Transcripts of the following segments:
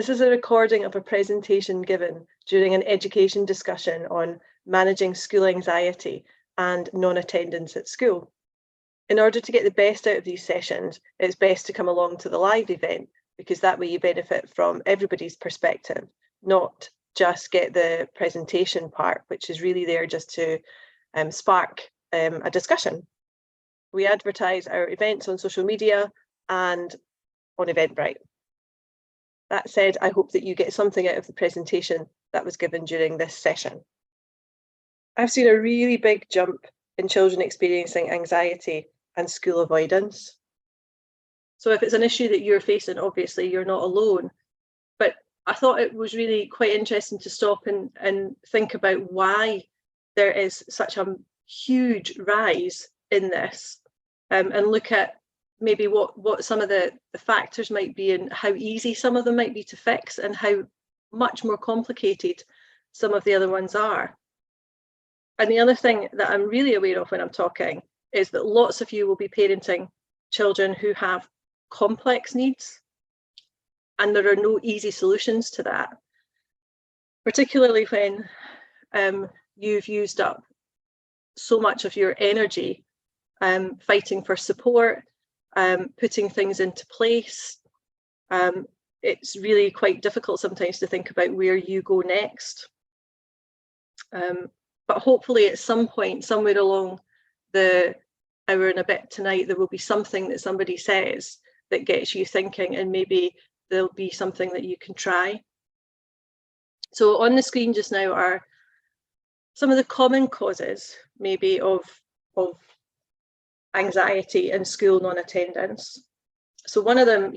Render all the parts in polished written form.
This is a recording of a presentation given during an education discussion on managing school anxiety and non-attendance at school. In order to get the best out of these sessions, it's best to come along to the live event, because that way you benefit from everybody's perspective, not just get the presentation part, which is really there just to spark a discussion. We advertise our events on social media and on Eventbrite. That said, I hope that you get something out of the presentation that was given during this session. I've seen a really big jump in children experiencing anxiety and school avoidance. So if it's an issue that you're facing, obviously you're not alone. But I thought it was really quite interesting to stop and think about why there is such a huge rise in this, and look at maybe what some of the factors might be and how easy some of them might be to fix and how much more complicated some of the other ones are. And the other thing that I'm really aware of when I'm talking is that lots of you will be parenting children who have complex needs, and there are no easy solutions to that, particularly when you've used up so much of your energy fighting for support, putting things into place. It's really quite difficult sometimes to think about where you go next. But hopefully at some point, somewhere along the hour and a bit tonight, there will be something that somebody says that gets you thinking, and maybe there'll be something that you can try. So on the screen just now are some of the common causes maybe of anxiety and school non-attendance. So one of them,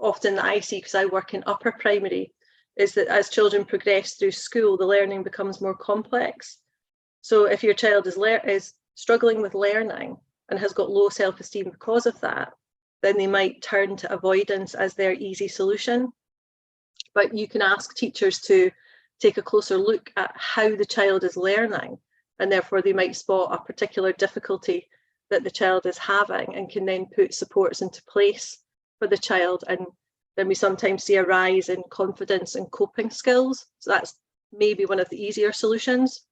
often that I see, because I work in upper primary, is that as children progress through school, the learning becomes more complex. So if your child is struggling with learning and has got low self-esteem because of that, then they might turn to avoidance as their easy solution. But you can ask teachers to take a closer look at how the child is learning, and therefore they might spot a particular difficulty that the child is having and can then put supports into place for the child. And then we sometimes see a rise in confidence and coping skills. So that's maybe one of the easier solutions.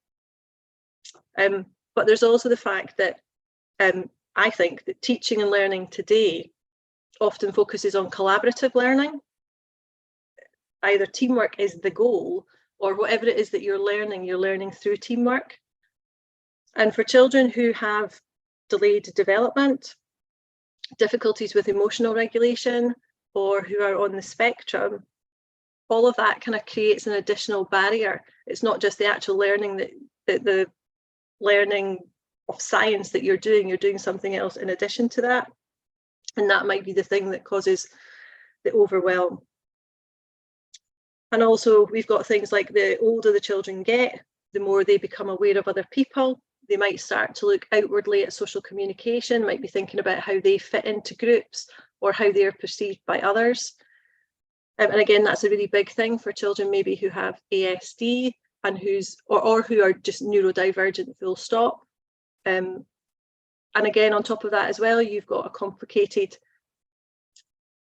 But there's also the fact that I think that teaching and learning today often focuses on collaborative learning. Either teamwork is the goal, or whatever it is that you're learning through teamwork. And for children who have delayed development, difficulties with emotional regulation, or who are on the spectrum, all of that kind of creates an additional barrier. It's not just the actual learning, that the learning of science that you're doing something else in addition to that. And that might be the thing that causes the overwhelm. And also we've got things like the older the children get, the more they become aware of other people. They might start to look outwardly at social communication, might be thinking about how they fit into groups or how they are perceived by others. And again, that's a really big thing for children maybe who have ASD and or who are just neurodivergent full stop. And again, on top of that as well, you've got a complicated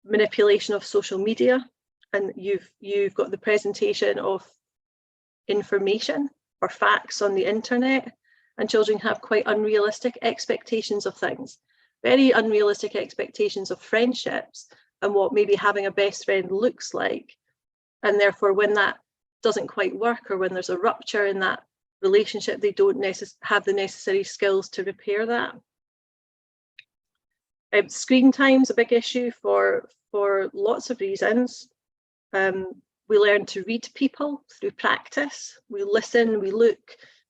manipulation of social media, and you've got the presentation of information or facts on the internet, and children have quite unrealistic expectations of things, very unrealistic expectations of friendships and what maybe having a best friend looks like. And therefore, when that doesn't quite work, or when there's a rupture in that relationship, they don't have the necessary skills to repair that. Screen time is a big issue for lots of reasons. We learn to read people through practice. We listen, we look,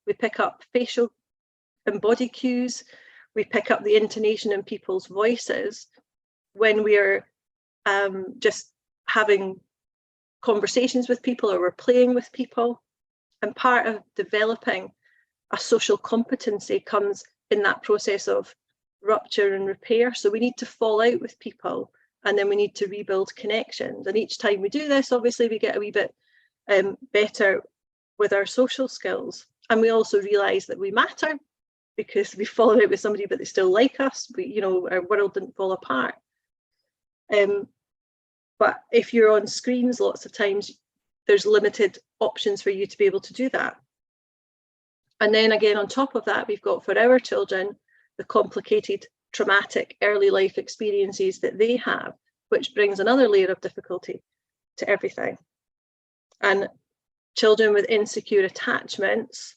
we pick up facial and body cues. We pick up the intonation in people's voices when we're just having conversations with people, or we're playing with people. And part of developing a social competency comes in that process of rupture and repair. So we need to fall out with people, and then we need to rebuild connections. And each time we do this, obviously we get a wee bit better with our social skills. And we also realise that we matter, because we've fallen out with somebody but they still like us. Our world didn't fall apart. But if you're on screens lots of times, there's limited options for you to be able to do that. And then again, on top of that, we've got for our children, the complicated, traumatic early life experiences that they have, which brings another layer of difficulty to everything. And children with insecure attachments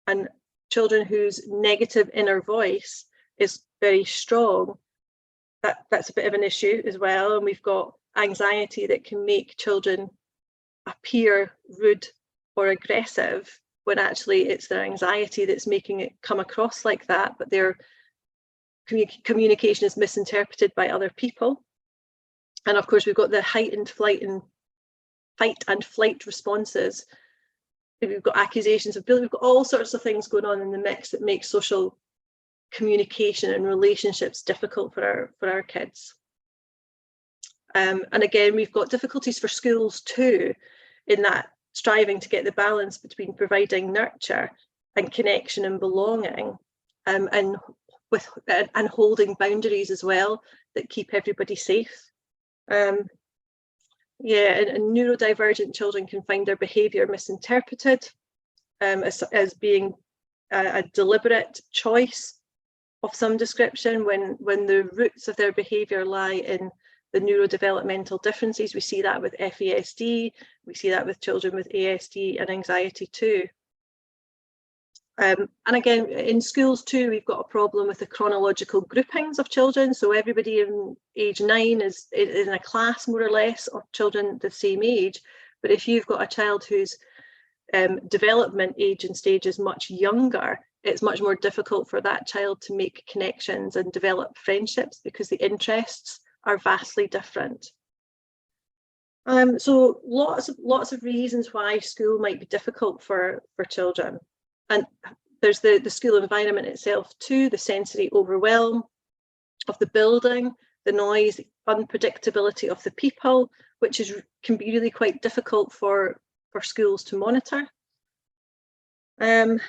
and children whose negative inner voice is very strong, that's a bit of an issue as well. And we've got anxiety that can make children appear rude or aggressive when actually it's their anxiety that's making it come across like that, but their communication is misinterpreted by other people. And of course, we've got the heightened fight and flight responses. We've got accusations of bullying. We've got all sorts of things going on in the mix that make social communication and relationships difficult for our kids. And again, we've got difficulties for schools too, in that striving to get the balance between providing nurture and connection and belonging, and holding boundaries as well that keep everybody safe. Yeah, and neurodivergent children can find their behaviour misinterpreted as being a deliberate choice of some description when the roots of their behaviour lie in the neurodevelopmental differences. We see that with FASD, we see that with children with ASD and anxiety too. And again, in schools too, we've got a problem with the chronological groupings of children. So everybody in age 9 is in a class more or less of children the same age. But if you've got a child whose development age and stage is much younger, it's much more difficult for that child to make connections and develop friendships because the interests are vastly different. So lots of reasons why school might be difficult for children. And there's the school environment itself too, the sensory overwhelm of the building, the noise, the unpredictability of the people, which can be really quite difficult for schools to monitor. And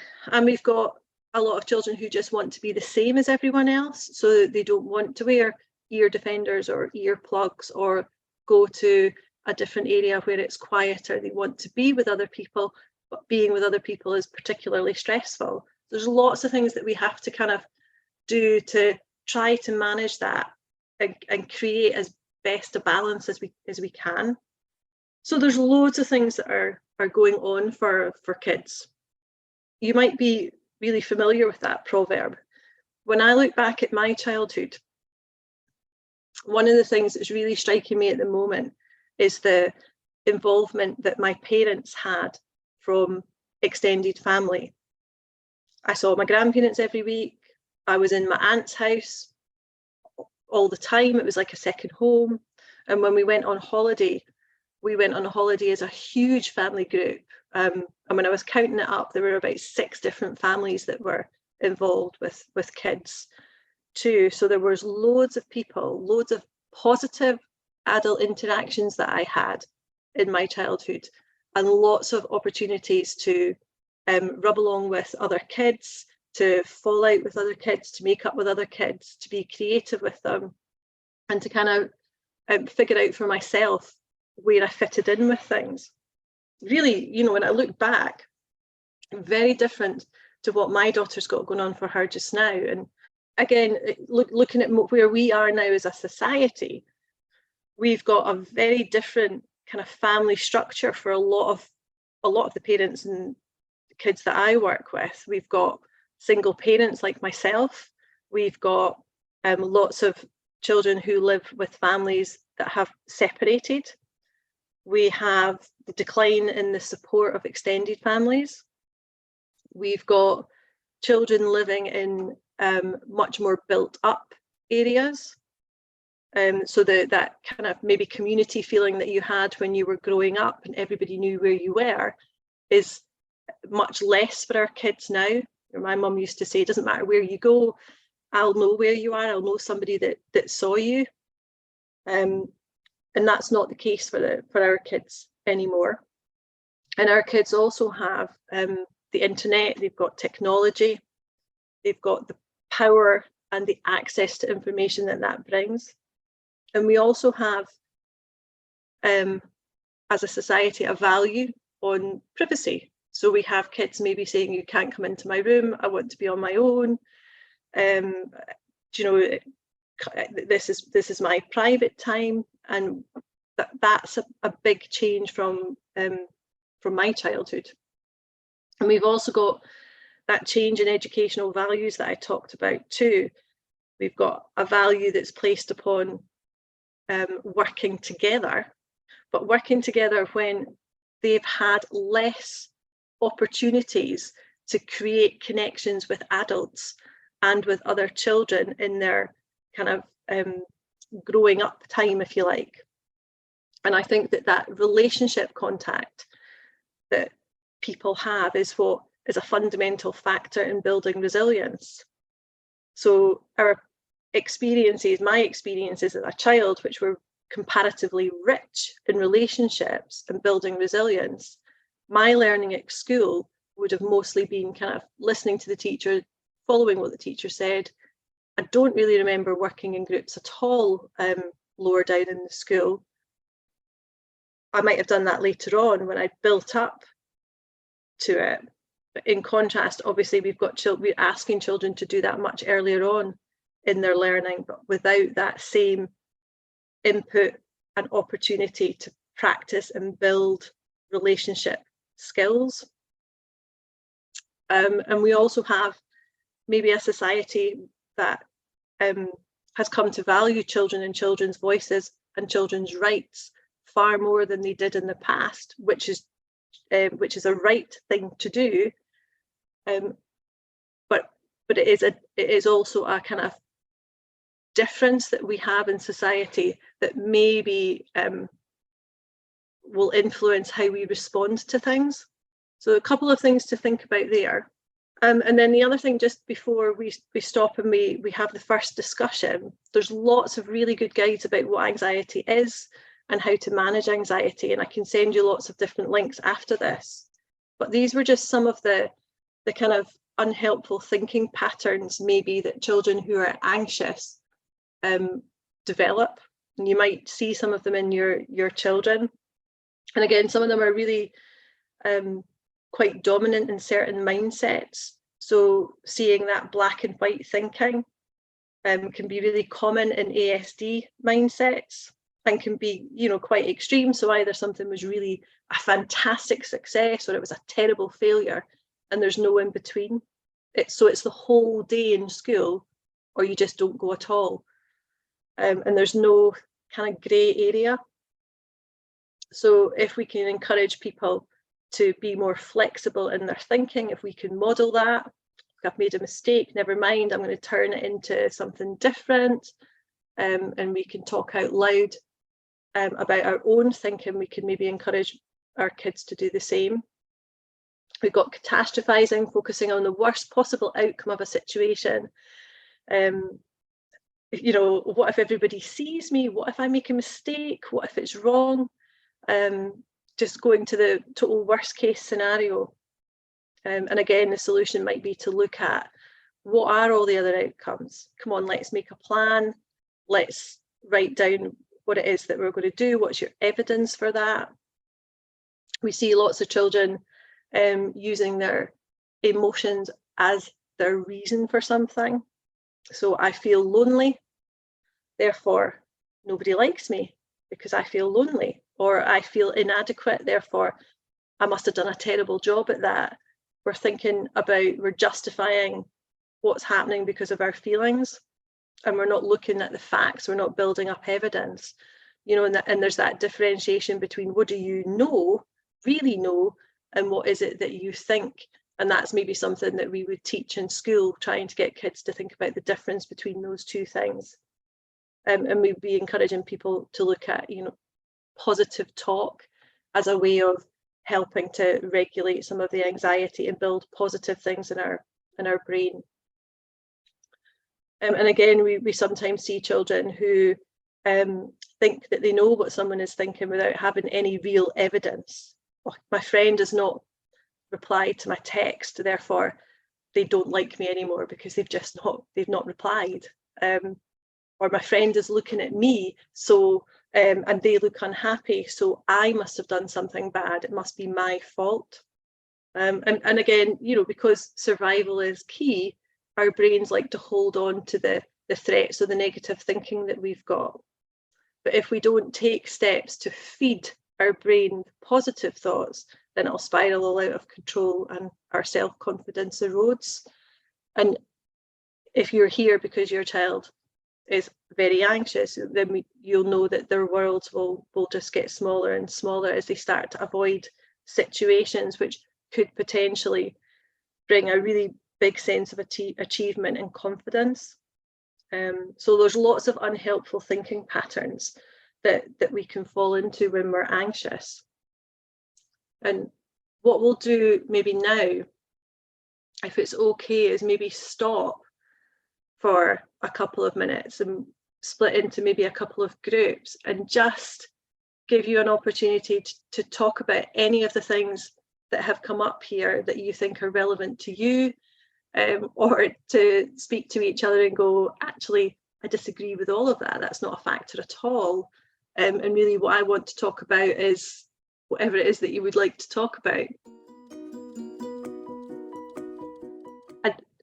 we've got a lot of children who just want to be the same as everyone else, so they don't want to wear ear defenders or earplugs or go to a different area where it's quieter. They want to be with other people, but being with other people is particularly stressful. There's lots of things that we have to kind of do to try to manage that and create as best a balance as we can. So there's loads of things that are going on for kids. You might be really familiar with that proverb. When I look back at my childhood, one of the things that's really striking me at the moment is the involvement that my parents had from extended family. I saw my grandparents every week. I was in my aunt's house all the time. It was like a second home. And when we went on holiday as a huge family group. And when I was counting it up, there were about 6 different families that were involved with kids too. So there was loads of people, loads of positive adult interactions that I had in my childhood, and lots of opportunities to rub along with other kids, to fall out with other kids, to make up with other kids, to be creative with them, and to kind of figure out for myself where I fitted in with things. Really, you know, when I look back, very different to what my daughter's got going on for her just now. And again, looking at where we are now as a society, we've got a very different kind of family structure for a lot of the parents and kids that I work with. We've got single parents like myself. We've got lots of children who live with families that have separated. We have the decline in the support of extended families. We've got children living in much more built up areas. So that kind of maybe community feeling that you had when you were growing up and everybody knew where you were is much less for our kids now. My mum used to say, it doesn't matter where you go, I'll know where you are, I'll know somebody that saw you. And that's not the case for our kids anymore. And our kids also have the internet, they've got technology, they've got the power and the access to information that brings. And we also have as a society, a value on privacy. So we have kids maybe saying, you can't come into my room, I want to be on my own. You know, this is my private time, and that's a big change from my childhood. And we've also got that change in educational values that I talked about too. We've got a value that's placed upon working together, but working together when they've had less opportunities to create connections with adults and with other children in their kind of growing up time, if you like. And I think that relationship contact that people have is what is a fundamental factor in building resilience. So our experiences, my experiences as a child, which were comparatively rich in relationships and building resilience, my learning at school would have mostly been kind of listening to the teacher, following what the teacher said. I don't really remember working in groups at all lower down in the school. I might have done that later on when I built up to it. But in contrast, obviously, we're asking children to do that much earlier on in their learning, but without that same input and opportunity to practice and build relationship skills. And we also have maybe a society that has come to value children and children's voices and children's rights far more than they did in the past, which is a right thing to do. But it is also a kind of difference that we have in society that maybe will influence how we respond to things. So a couple of things to think about there. And then the other thing, just before we stop and we have the first discussion, there's lots of really good guides about what anxiety is and how to manage anxiety, and I can send you lots of different links after this. But these were just some of the kind of unhelpful thinking patterns maybe that children who are anxious develop, and you might see some of them in your children. And again, some of them are really quite dominant in certain mindsets. So seeing that black and white thinking can be really common in ASD mindsets and can be, quite extreme. So either something was really a fantastic success or it was a terrible failure, and there's no in between. It's the whole day in school, or you just don't go at all. And there's no kind of grey area. So if we can encourage people to be more flexible in their thinking, if we can model that, I've made a mistake, never mind, I'm going to turn it into something different, and we can talk out loud about our own thinking, we can maybe encourage our kids to do the same. We've got catastrophizing, focusing on the worst possible outcome of a situation. What if everybody sees me? What if I make a mistake? What if it's wrong? Just going to the total worst case scenario. And again, the solution might be to look at what are all the other outcomes. Come on, let's make a plan. Let's write down what it is that we're going to do. What's your evidence for that? We see lots of children using their emotions as their reason for something. So I feel lonely, therefore nobody likes me because I feel lonely, or I feel inadequate, therefore I must have done a terrible job at that. We're justifying what's happening because of our feelings, and we're not looking at the facts, we're not building up evidence, and there's that differentiation between what do you know, really know, and what is it that you think. And that's maybe something that we would teach in school, trying to get kids to think about the difference between those two things. And we'd be encouraging people to look at, positive talk as a way of helping to regulate some of the anxiety and build positive things in our brain. And again, we sometimes see children who think that they know what someone is thinking without having any real evidence. Oh, my friend has not replied to my text, therefore they don't like me anymore because they've not replied. Or my friend is looking at me, so and they look unhappy, so I must have done something bad, it must be my fault. And again, because survival is key, our brains like to hold on to the threats or the negative thinking that we've got. But if we don't take steps to feed our brain positive thoughts, then it'll spiral all out of control and our self-confidence erodes. And if you're here because your child is very anxious, then you'll know that their worlds will just get smaller and smaller as they start to avoid situations which could potentially bring a really big sense of achievement and confidence. So there's lots of unhelpful thinking patterns that we can fall into when we're anxious. And what we'll do maybe now, if it's okay, is maybe stop for a couple of minutes and split into maybe a couple of groups and just give you an opportunity to talk about any of the things that have come up here that you think are relevant to you, or to speak to each other and go, actually, I disagree with all of that. That's not a factor at all. And really what I want to talk about is whatever it is that you would like to talk about.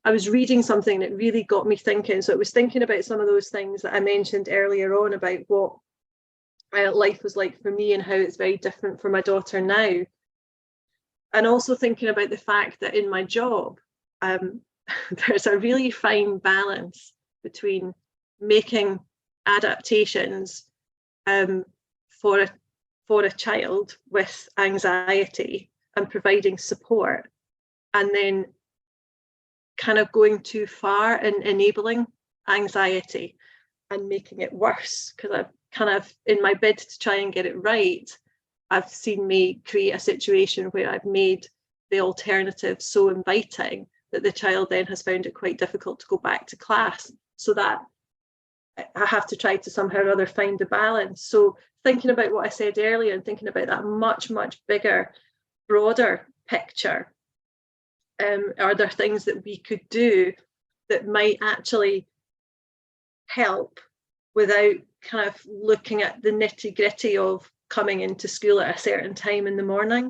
I was reading something that really got me thinking. So it was thinking about some of those things that I mentioned earlier on about what life was like for me and how it's very different for my daughter now. And also thinking about the fact that in my job, there's a really fine balance between making adaptations for a child with anxiety and providing support, and then kind of going too far in enabling anxiety and making it worse, because I've kind of, in my bid to try and get it right, I've seen me create a situation where I've made the alternative so inviting that the child then has found it quite difficult to go back to class. So that I have to try to somehow or other find the balance. So thinking about what I said earlier and thinking about that much, much bigger, broader picture, are there things that we could do that might actually help without kind of looking at the nitty-gritty of coming into school at a certain time in the morning?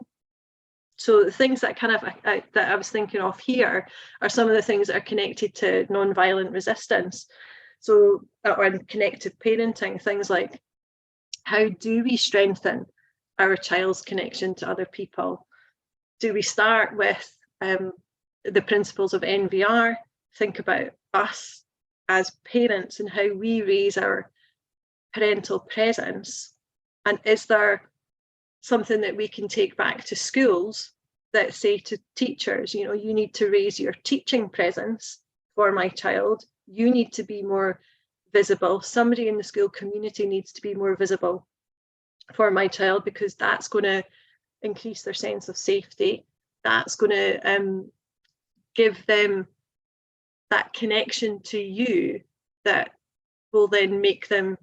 So the things that kind of that I was thinking of here are some of the things that are connected to nonviolent resistance. So, or connected parenting, things like, how do we strengthen our child's connection to other people? Do we start with the principles of NVR, think about us as parents and how we raise our parental presence? And is there something that we can take back to schools that say to teachers, you need to raise your teaching presence for my child. You need to be more visible. Somebody in the school community needs to be more visible for my child, because that's going to increase their sense of safety. That's going to give them that connection to you that will then make them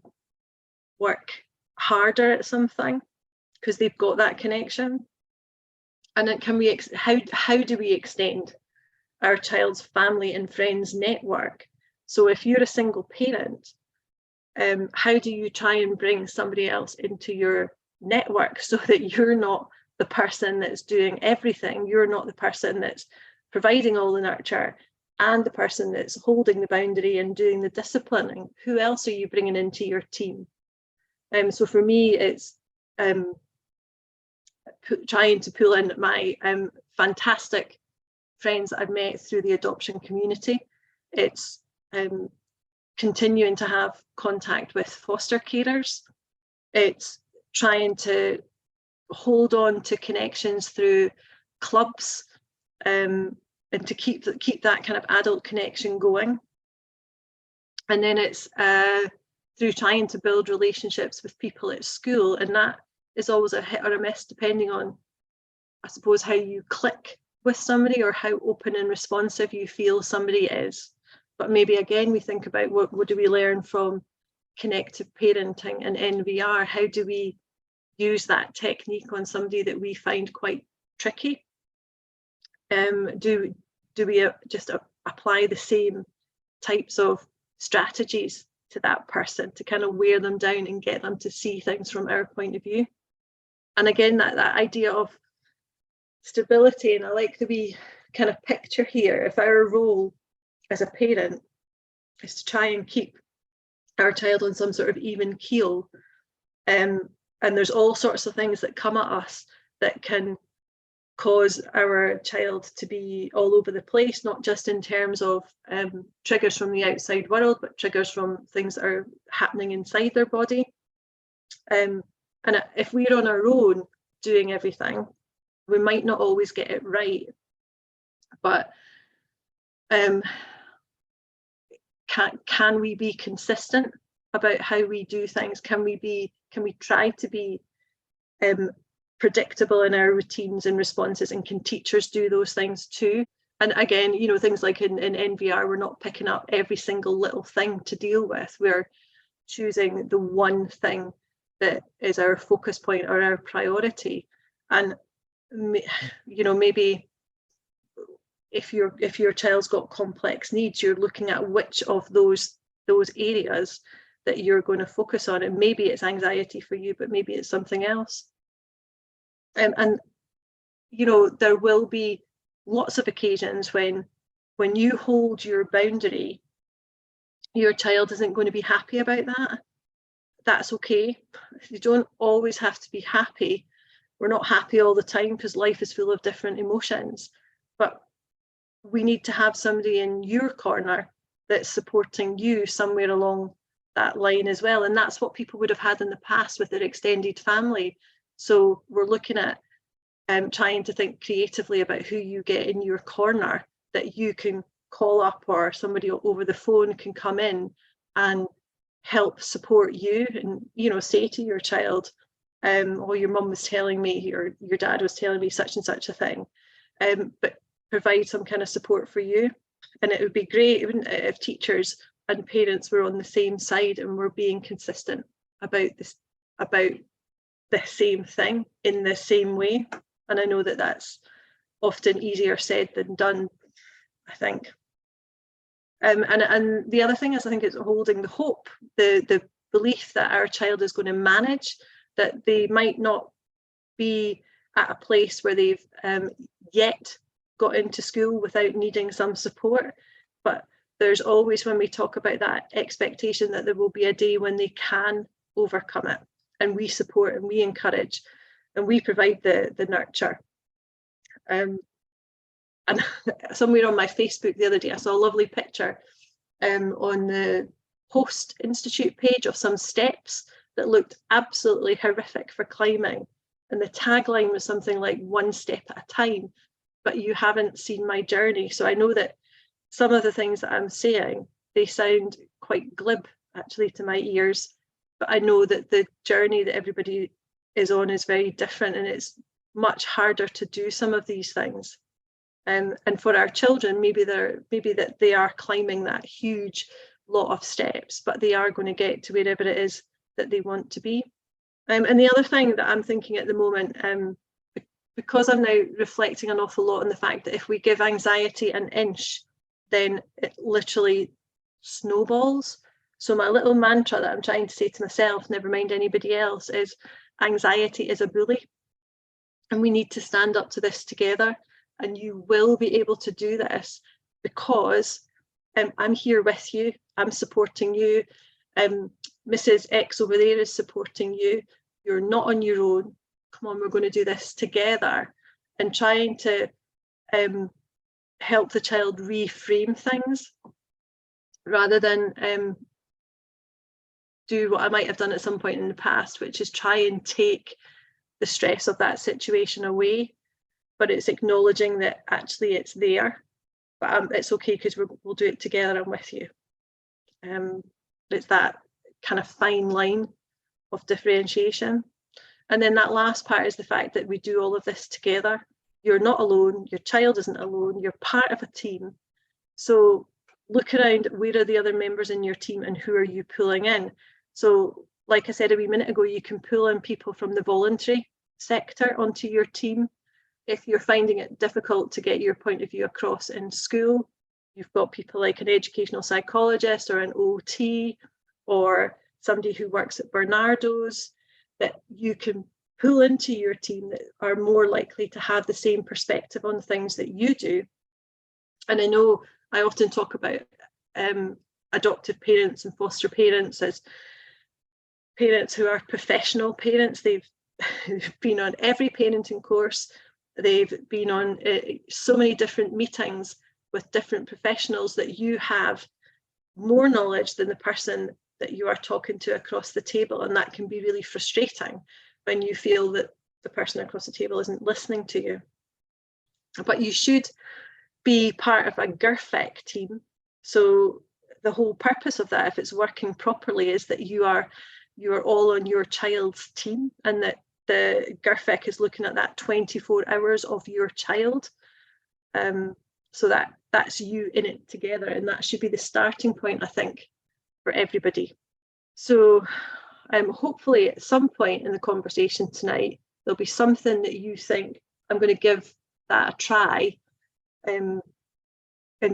work harder at something, because they've got that connection. And then can we, how do we extend our child's family and friends network? So if you're a single parent, how do you try and bring somebody else into your network so that you're not the person that's doing everything? You're not the person that's providing all the nurture and the person that's holding the boundary and doing the disciplining. Who else are you bringing into your team? So for me, it's trying to pull in my fantastic friends that I've met through the adoption community. It's continuing to have contact with foster carers. It's trying to hold on to connections through clubs, and to keep that kind of adult connection going. And then it's through trying to build relationships with people at school, and that is always a hit or a miss depending on, I suppose, how you click with somebody or how open and responsive you feel somebody is. But maybe again we think about what do we learn from connective parenting and NVR? How do we use that technique on somebody that we find quite tricky? Do we just apply the same types of strategies to that person, to kind of wear them down and get them to see things from our point of view. And again, that idea of stability, and I like the wee kind of picture here, if our role as a parent is to try and keep our child on some sort of even keel, and there's all sorts of things that come at us that can cause our child to be all over the place, not just in terms of triggers from the outside world, but triggers from things that are happening inside their body. And if we're on our own doing everything, we might not always get it right, but can we be consistent about how we do things? Can we try to be predictable in our routines and responses, and can teachers do those things too? And again, you know, things like in NVR, we're not picking up every single little thing to deal with. We're choosing the one thing that is our focus point or our priority. And you know, maybe if your child's got complex needs, you're looking at which of those areas that you're going to focus on, and maybe it's anxiety for you, but maybe it's something else. And you know, there will be lots of occasions when you hold your boundary, your child isn't going to be happy about that. That's okay. You don't always have to be happy. We're not happy all the time because life is full of different emotions, but we need to have somebody in your corner that's supporting you somewhere along that line as well. And that's what people would have had in the past with their extended family. So we're looking at trying to think creatively about who you get in your corner that you can call up, or somebody over the phone can come in and help support you, and, you know, say to your child, oh, your mum was telling me, or your dad was telling me such and such a thing, but provide some kind of support for you. And it would be great if teachers and parents were on the same side and were being consistent about the same thing in the same way. And I know that that's often easier said than done, I think. And the other thing is, I think it's holding the hope, the belief that our child is going to manage, that they might not be at a place where they've yet got into school without needing some support, but there's always, when we talk about that expectation, that there will be a day when they can overcome it, and we support and we encourage and we provide the nurture. And somewhere on my Facebook the other day, I saw a lovely picture on the Post Institute page of some steps that looked absolutely horrific for climbing. And the tagline was something like, "One step at a time, but you haven't seen my journey." So I know that some of the things that I'm saying, they sound quite glib actually to my ears, but I know that the journey that everybody is on is very different, and it's much harder to do some of these things. And for our children, maybe that they are climbing that huge lot of steps, but they are going to get to wherever it is that they want to be. And the other thing that I'm thinking at the moment, because I'm now reflecting an awful lot on the fact that if we give anxiety an inch, then it literally snowballs. So my little mantra that I'm trying to say to myself, never mind anybody else, is anxiety is a bully, and we need to stand up to this together. And you will be able to do this because I'm here with you. I'm supporting you. Mrs. X over there is supporting you. You're not on your own. Come on, we're going to do this together, and trying to help the child reframe things rather than do what I might have done at some point in the past, which is try and take the stress of that situation away. But it's acknowledging that actually it's there, but it's okay because we'll do it together. I'm with you. It's that kind of fine line of differentiation. And then that last part is the fact that we do all of this together. You're not alone. Your child isn't alone. You're part of a team. So look around, where are the other members in your team and who are you pulling in? So like I said a wee minute ago, you can pull in people from the voluntary sector onto your team. If you're finding it difficult to get your point of view across in school, you've got people like an educational psychologist or an OT, or somebody who works at Bernardo's that you can pull into your team that are more likely to have the same perspective on things that you do. And I know I often talk about adoptive parents and foster parents as parents who are professional parents. They've been on every parenting course. They've been on so many different meetings with different professionals that you have more knowledge than the person that you are talking to across the table. And that can be really frustrating when you feel that the person across the table isn't listening to you. But you should be part of a GIRFEC team. So the whole purpose of that, if it's working properly, is that you are all on your child's team, and that the GIRFEC is looking at that 24 hours of your child. So that's you in it together, and that should be the starting point, I think, for everybody. So hopefully at some point in the conversation tonight, there'll be something that you think, I'm going to give that a try, and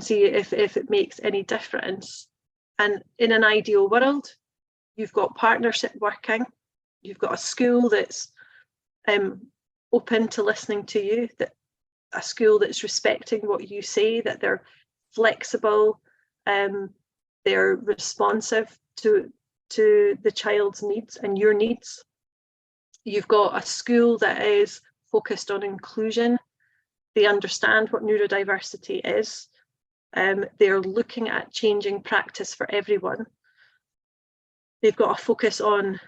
see if it makes any difference. And in an ideal world, you've got partnership working, you've got a school that's open to listening to you, that a school that's respecting what you say, that they're flexible, they're responsive to the child's needs and your needs. You've got a school that is focused on inclusion. They understand what neurodiversity is. They're looking at changing practice for everyone. They've got a focus on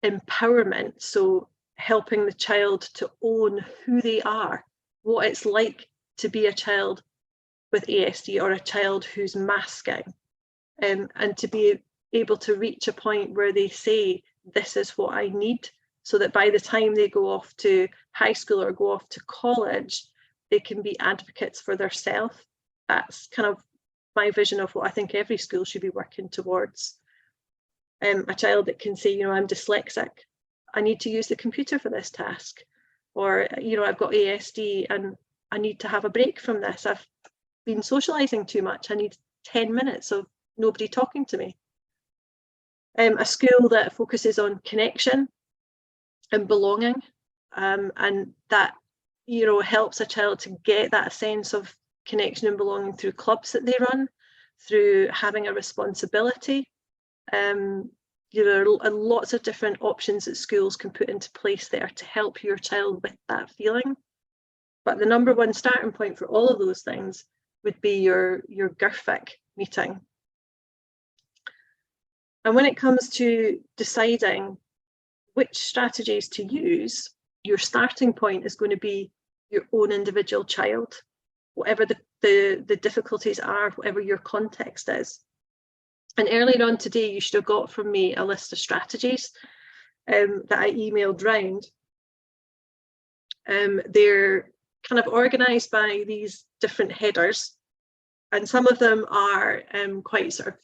empowerment, so helping the child to own who they are, what it's like to be a child with ASD or a child who's masking, and to be able to reach a point where they say, this is what I need, so that by the time they go off to high school or go off to college, they can be advocates for themselves. That's kind of my vision of what I think every school should be working towards. A child that can say, I'm dyslexic, I need to use the computer for this task, or I've got ASD and I need to have a break from this. I've been socializing too much. I need 10 minutes of nobody talking to me. A school that focuses on connection and belonging, and that helps a child to get that sense of connection and belonging through clubs that they run, through having a responsibility. There are lots of different options that schools can put into place there to help your child with that feeling. But the number one starting point for all of those things would be your GIRFEC meeting. And when it comes to deciding which strategies to use, your starting point is going to be your own individual child, whatever the difficulties are, whatever your context is. And earlier on today, you should have got from me a list of strategies that I emailed round. They're kind of organised by these different headers, and some of them are quite sort of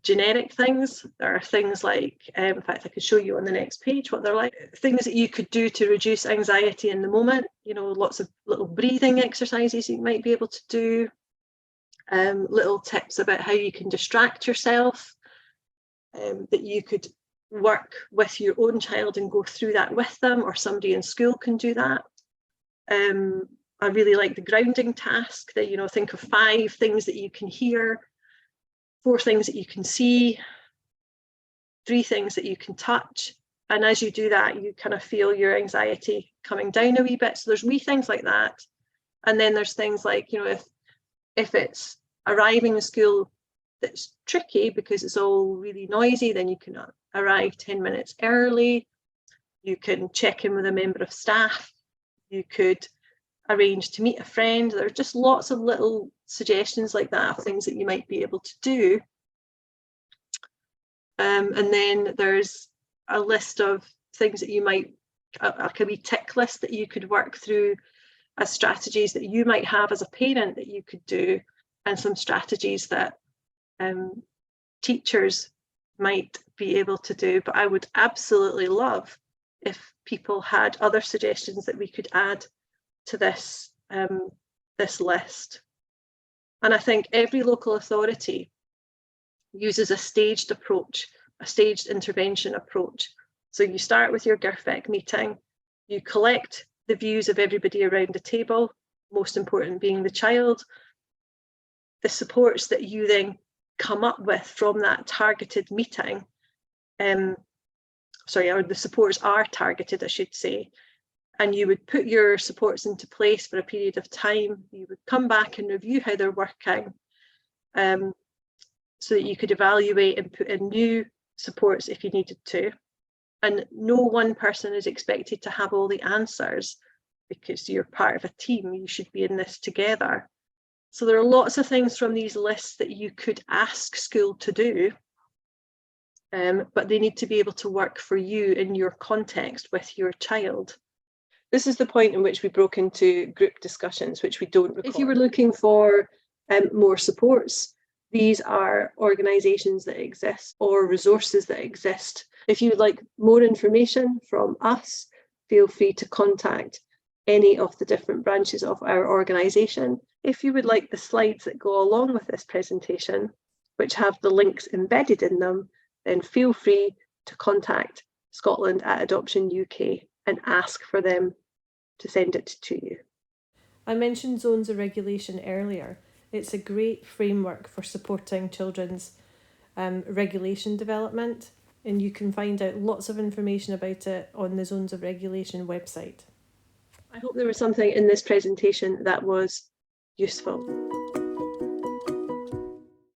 generic things. There are things like, in fact, I could show you on the next page what they're like. Things that you could do to reduce anxiety in the moment. Lots of little breathing exercises you might be able to do. Little tips about how you can distract yourself, that you could work with your own child and go through that with them, or somebody in school can do that. I really like the grounding task, that think of 5 things that you can hear, 4 things that you can see, 3 things that you can touch. And as you do that, you kind of feel your anxiety coming down a wee bit. So there's wee things like that. And then there's things like, if it's arriving in school that's tricky because it's all really noisy, then you can arrive 10 minutes early. You can check in with a member of staff. You could arrange to meet a friend. There are just lots of little suggestions like that, things that you might be able to do. And then there's a list of things that you might, like a wee tick list that you could work through as strategies that you might have as a parent that you could do, and some strategies that teachers might be able to do. But I would absolutely love if people had other suggestions that we could add to this list. And I think every local authority uses a staged approach a staged intervention approach. So you start with your GIRFEC meeting, you collect the views of everybody around the table, most important being the child, the supports that you then come up with from that targeted meeting, or the supports are targeted, I should say, and you would put your supports into place for a period of time. You would come back and review how they're working, so that you could evaluate and put in new supports if you needed to. And no one person is expected to have all the answers, because you're part of a team. You should be in this together. So there are lots of things from these lists that you could ask school to do, but they need to be able to work for you in your context with your child. This is the point in which we broke into group discussions, which we don't record. If you were looking for more supports, these are organisations that exist or resources that exist. If you would like more information from us, feel free to contact any of the different branches of our organisation. If you would like the slides that go along with this presentation, which have the links embedded in them, then feel free to contact Scotland at Adoption UK and ask for them to send it to you. I mentioned zones of regulation earlier. It's a great framework for supporting children's regulation development, and you can find out lots of information about it on the Zones of Regulation website. I hope there was something in this presentation that was useful.